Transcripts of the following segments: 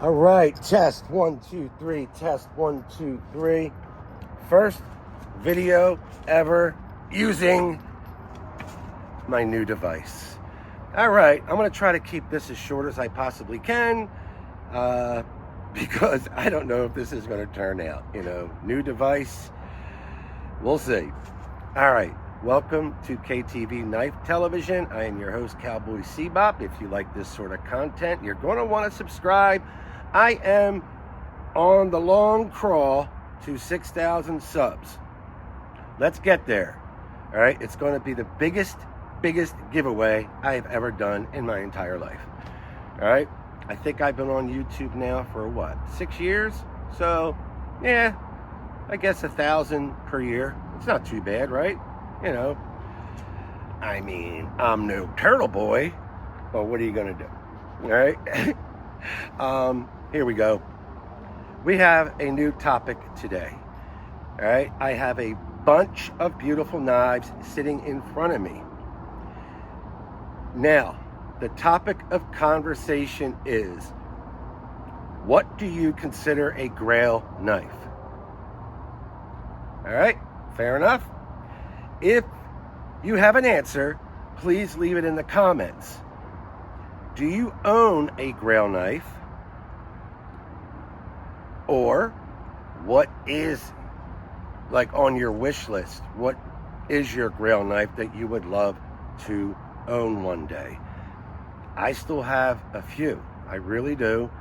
All right, test 1, 2, 3, test 1, 2, 3. First video ever using my new device. All right, I'm gonna try to keep this as short as I possibly can because I don't know if this is gonna turn out, new device, we'll see. All right, welcome to KTV Knife Television. I am your host, Cowboy Sebop. If you like this sort of content, you're gonna wanna subscribe. I am on the long crawl to 6,000 subs. Let's get there. All right, it's going to be the biggest giveaway I have ever done in my entire life. All right, I think I've been on YouTube now for 6 years? So, yeah, I guess 1,000 per year. It's not too bad, right? I mean, I'm no turtle boy, but what are you going to do? All right. Here we go. We have a new topic today. All right. I have a bunch of beautiful knives sitting in front of me. Now, the topic of conversation is, what do you consider a Grail knife? All right. Fair enough. If you have an answer, please leave it in the comments. Do you own a Grail knife? Or what is on your wish list? What is your Grail knife that you would love to own one day? I still have a few. I really do.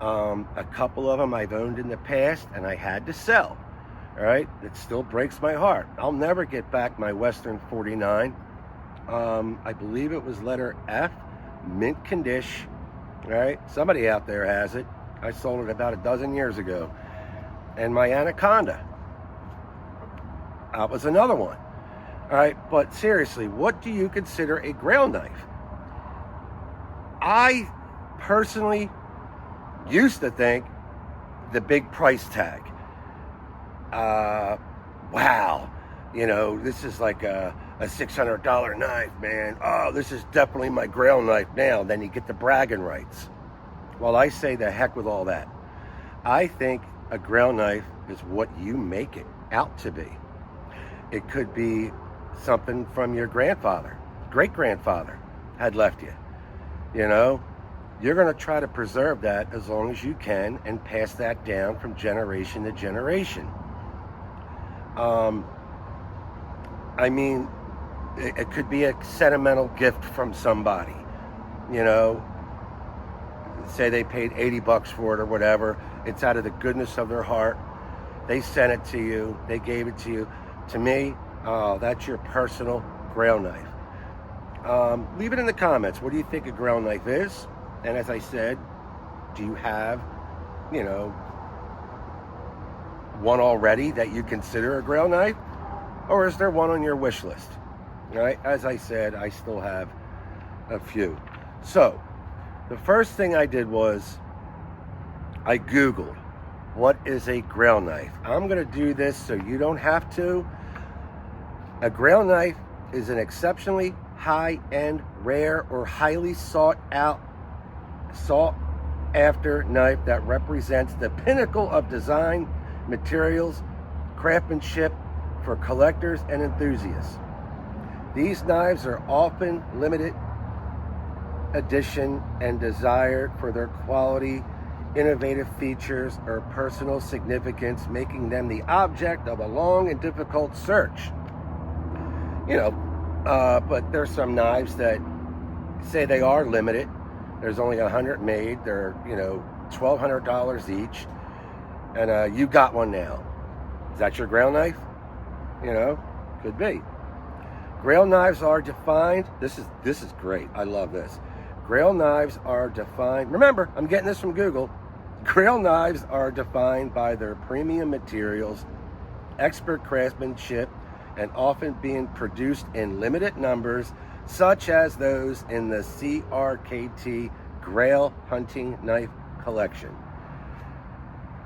A couple of them I've owned in the past and I had to sell. All right. It still breaks my heart. I'll never get back my Western 49. I believe it was letter F, mint condition. All right. Somebody out there has it. I sold it about a dozen years ago. And my Anaconda. That was another one. All right, but seriously, what do you consider a Grail knife? I personally used to think the big price tag. Wow, this is like a $600 knife, man. Oh, this is definitely my Grail knife now. Then you get the bragging rights. Well, I say the heck with all that. I think a Grail knife is what you make it out to be. It could be something from your grandfather, great-grandfather had left you. You're going to try to preserve that as long as you can and pass that down from generation to generation. I mean, it could be a sentimental gift from somebody, say they paid $80 for it or whatever. It's out of the goodness of their heart. They sent it to you. They gave it to you. To me, that's your personal Grail knife. Leave it in the comments. What do you think a Grail knife is? And as I said, do you have, one already that you consider a Grail knife? Or is there one on your wish list? All right. As I said, I still have a few. So, the first thing I did was I Googled, what is a Grail knife? I'm going to do this so you don't have to. A Grail knife is an exceptionally high-end, rare, or highly sought-after knife that represents the pinnacle of design, materials, craftsmanship for collectors and enthusiasts. These knives are often limited edition and desired for their quality, innovative features, or personal significance, making them the object of a long and difficult search. But there's some knives that say they are limited. There's only 100 made. They're, $1,200 each. And you got one now. Is that your Grail knife? Could be. Grail knives are defined. This is great. I love this. Grail knives are defined. Remember, I'm getting this from Google. Grail knives are defined by their premium materials, expert craftsmanship, and often being produced in limited numbers, such as those in the CRKT Grail Hunting Knife Collection.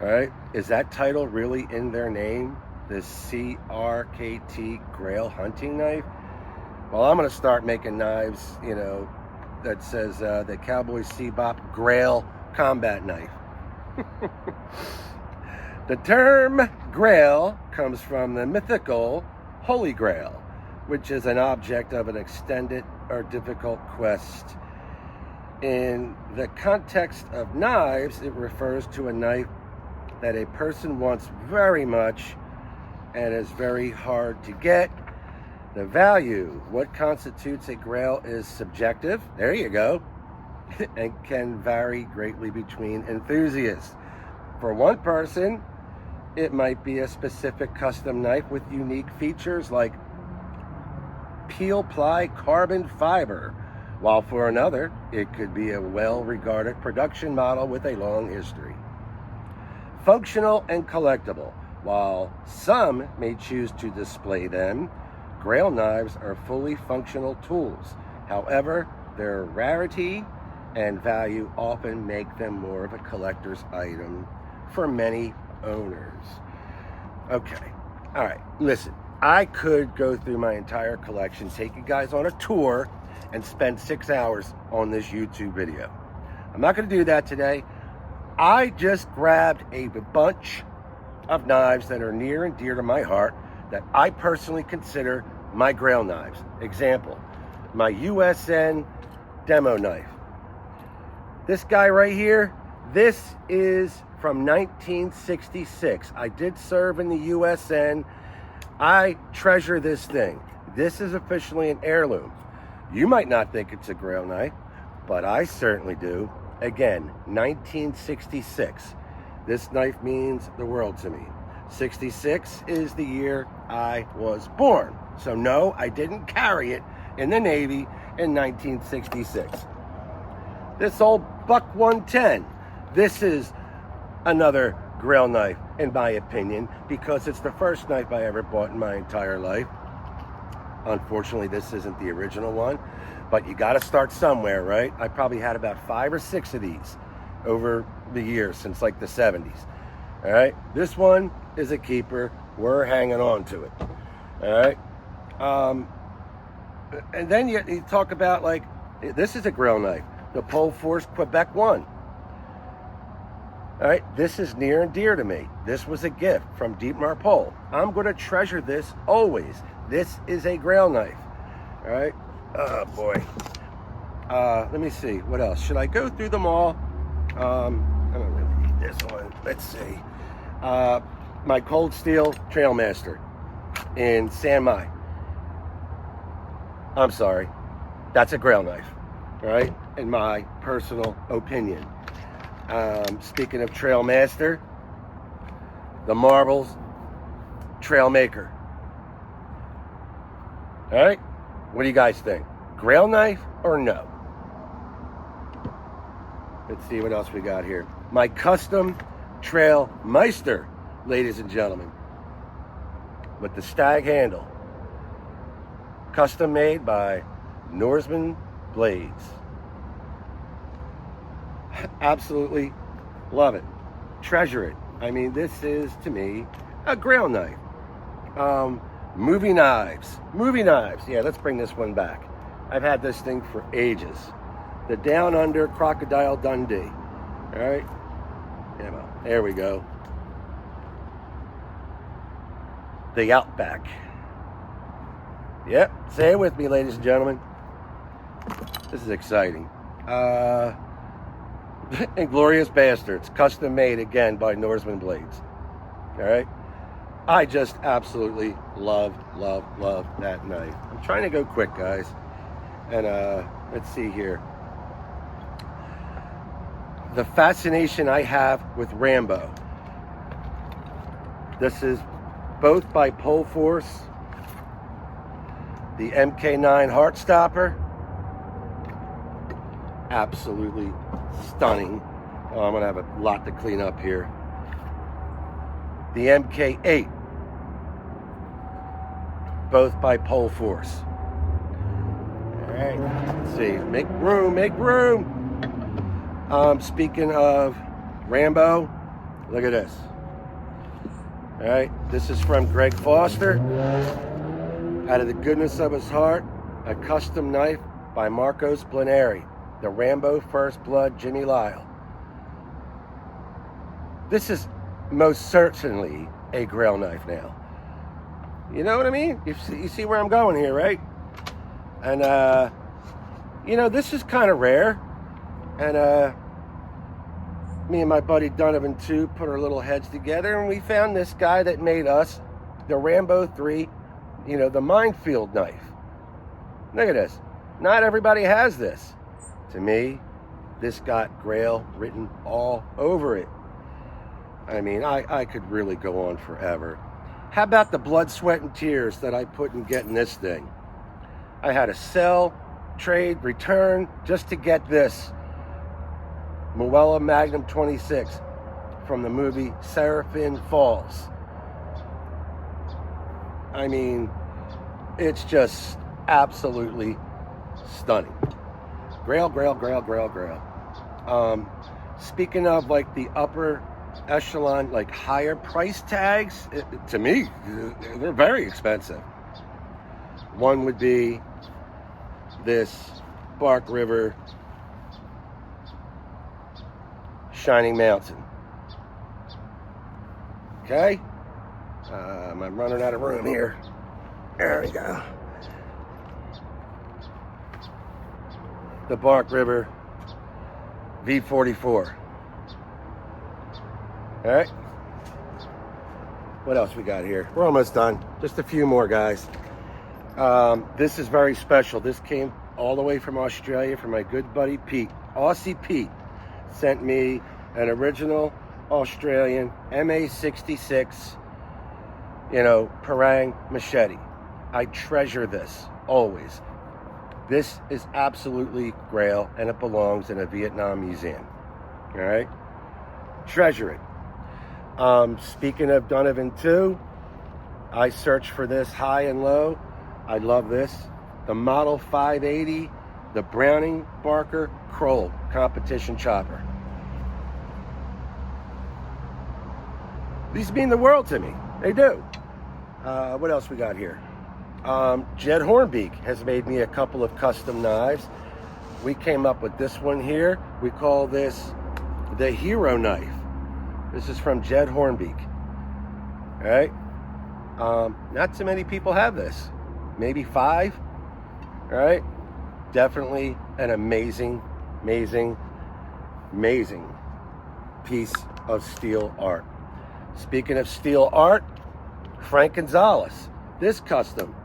All right, is that title really in their name? The CRKT Grail Hunting Knife? Well, I'm going to start making knives, that says the Cowboy Sebop Grail Combat Knife. The term Grail comes from the mythical Holy Grail, which is an object of an extended or difficult quest. In the context of knives, it refers to a knife that a person wants very much and is very hard to get. The value, what constitutes a Grail, is subjective. There you go. And can vary greatly between enthusiasts. For one person, it might be a specific custom knife with unique features like peel ply carbon fiber, while for another, it could be a well-regarded production model with a long history. Functional and collectible. While some may choose to display them, Grail knives are fully functional tools. However, their rarity and value often make them more of a collector's item for many owners. Okay, all right, listen, I could go through my entire collection, take you guys on a tour, and spend 6 hours on this YouTube video. I'm not going to do that today. I just grabbed a bunch of knives that are near and dear to my heart that I personally consider my Grail knives. Example, my USN demo knife. This guy right here, this is from 1966. I did serve in the USN. I treasure this thing. This is officially an heirloom. You might not think it's a Grail knife, but I certainly do. Again, 1966. This knife means the world to me. 66 is the year I was born. So no, I didn't carry it in the Navy in 1966. This old Buck 110. This is another Grail knife, in my opinion, because it's the first knife I ever bought in my entire life. Unfortunately, this isn't the original one, but you got to start somewhere, right? I probably had about 5 or 6 of these over the years, since like the 70s. All right, this one is a keeper. We're hanging on to it. All right, and then you talk about, like, this is a Grail knife, the Pole Force Quebec 1. All right, this is near and dear to me. This was a gift from Dietmar Pole. I'm going to treasure this always. This is a Grail knife. All right, oh boy. Let me see, what else? Should I go through them all? I don't really need this one. Let's see. My Cold Steel Trailmaster in San Mai. I'm sorry, that's a Grail knife, all right? In my personal opinion. Speaking of Trailmaster, the Marbles Trailmaker. All right, what do you guys think? Grail knife or no? Let's see what else we got here. My custom Trailmeister, ladies and gentlemen, with the stag handle. Custom made by Norseman Blades. Absolutely love it. Treasure it. I mean, this is, to me, a Grail knife. Movie knives. Movie knives. Yeah, let's bring this one back. I've had this thing for ages. The Down Under Crocodile Dundee. All right. Yeah, well, there we go. The Outback. Yep. Say it with me, ladies and gentlemen. This is exciting. Inglorious Bastards. Custom made again by Norseman Blades. All right. I just absolutely love that knife. I'm trying to go quick, guys. And let's see here. The fascination I have with Rambo. This is both by Pole Force. The MK9 Heartstopper. Absolutely stunning. Oh, I'm going to have a lot to clean up here. The MK8. Both by Pole Force. All right, let's see. Make room, make room. Speaking of Rambo, look at this. All right, this is from Greg Foster. Out of the goodness of his heart, a custom knife by Marcos Blineri, the Rambo First Blood Jimmy Lyle. This is most certainly a Grail knife now. You know what I mean? You see where I'm going here, right? And, this is kind of rare. And me and my buddy Donovan, too, put our little heads together, and we found this guy that made us the Rambo 3, the minefield knife. Look at this. Not everybody has this. To me, this got Grail written all over it. I mean, I could really go on forever. How about the blood, sweat, and tears that I put in getting this thing? I had to sell, trade, return just to get this Muella Magnum 26 from the movie Seraphim Falls. I mean, it's just absolutely stunning. Grail, Grail, Grail, Grail, Grail. Speaking of like the upper echelon, like higher price tags, to me, they're very expensive. One would be this Bark River Shining Mountain. Okay? I'm running out of room here. There we go. The Bark River V44. All right. What else we got here? We're almost done. Just a few more, guys. This is very special. This came all the way from Australia from my good buddy Pete. Aussie Pete sent me an original Australian MA66, Parang machete. I treasure this always. This is absolutely Grail, and it belongs in a Vietnam museum. All right? Treasure it. Speaking of Donovan 2, I searched for this high and low. I love this. The Model 580, the Browning Barker Kroll competition chopper. These mean the world to me. They do. What else we got here? Jed Hornbeak has made me a couple of custom knives. We came up with this one here. We call this the Hero Knife. This is from Jed Hornbeak. All right. Not too many people have this. Maybe 5. All right. Definitely an amazing, amazing, amazing piece of steel art. Speaking of steel art, Frank Gonzalez. This custom.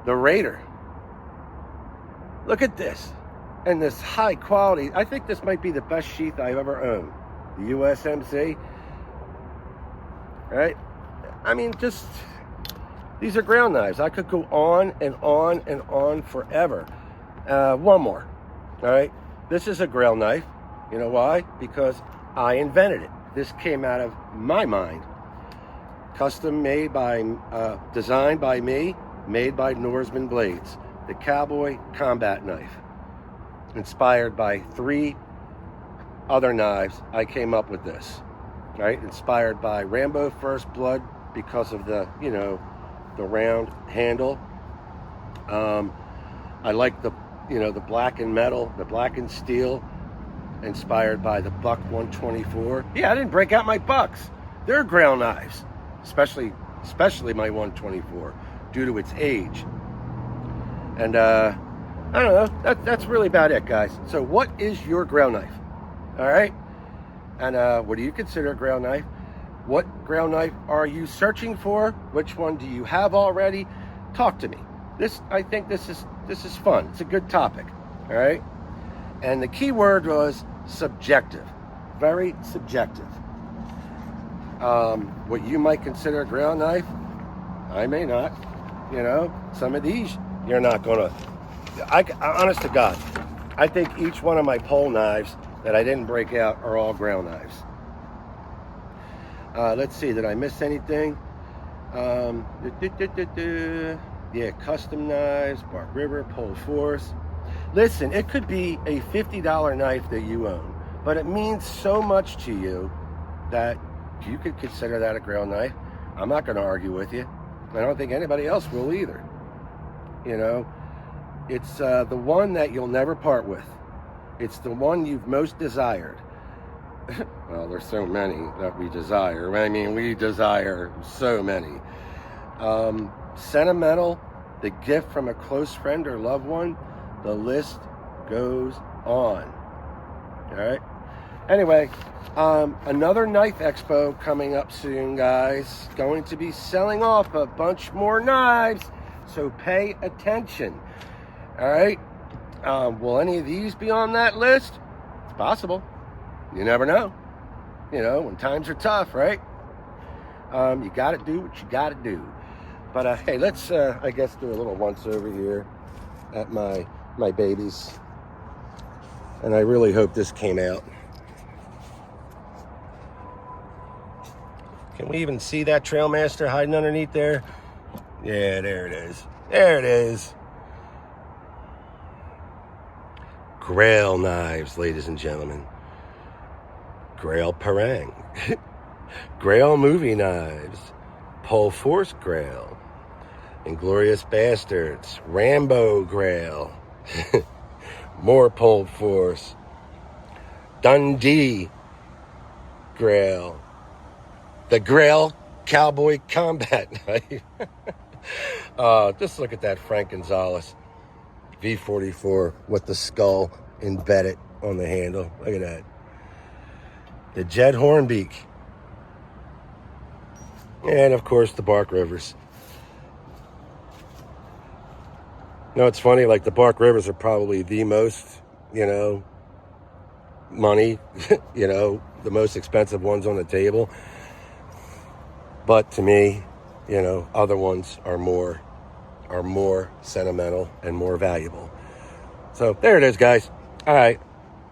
The Raider. Look at this. And this high quality. I think this might be the best sheath I've ever owned. The USMC. Right? I mean, just, these are Grail knives. I could go on and on and on forever. One more. All right? This is a Grail knife. You know why? Because I invented it. This came out of my mind. Custom made by, designed by me, made by Norseman Blades. The Cowboy Combat Knife. Inspired by 3 other knives, I came up with this. Right? Inspired by Rambo First Blood because of the, the round handle. I like the, the black and metal, the black and steel. Inspired by the Buck 124. Yeah, I didn't break out my Bucks. They're Grail knives, especially my 124, due to its age. And I don't know. That's really about it, guys. So, what is your Grail knife? All right. And what do you consider a Grail knife? What Grail knife are you searching for? Which one do you have already? Talk to me. I think this is fun. It's a good topic. All right. And the key word was subjective. Very subjective. What you might consider a Grail knife, I may not. Some of these you're not gonna. I honest to God, I think each one of my pole knives that I didn't break out are all Grail knives. Let's see, did I miss anything? Yeah, custom knives, Bark River, Pole Force. Listen, it could be a $50 knife that you own, but it means so much to you that you could consider that a Grail knife. I'm not going to argue with you. I don't think anybody else will either. It's the one that you'll never part with. It's the one you've most desired. Well, there's so many that we desire. I mean, we desire so many. Sentimental, the gift from a close friend or loved one, the list goes on. All right. Anyway, another knife expo coming up soon, guys. Going to be selling off a bunch more knives, so pay attention. All right. Will any of these be on that list? It's possible. You never know. You know, when times are tough, right? You got to do what you got to do. But hey, let's, I guess, do a little once over here at my babies. And I really hope this came out. Can we even see that Trailmaster hiding underneath there? Yeah, there it is. There it is. Grail knives, ladies and gentlemen. Grail Parang. Grail movie knives. Pole Force Grail. Inglorious Bastards. Rambo Grail. More Pole Force. Dundee Grail. The Grail Cowboy Combat Knife. Just look at that Frank Gonzalez V44 with the skull embedded on the handle. Look at that. The Jed Hornbeak. And, of course, the Bark Rivers. You know, it's funny, like the Bark Rivers are probably the most, you know, money, you know, the most expensive ones on the table. But to me, you know, other ones are more sentimental and more valuable. So there it is, guys. All right.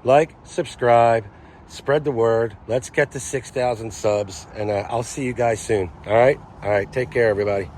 Like, subscribe, spread the word. Let's get to 6,000 subs, and I'll see you guys soon. All right. Take care, everybody.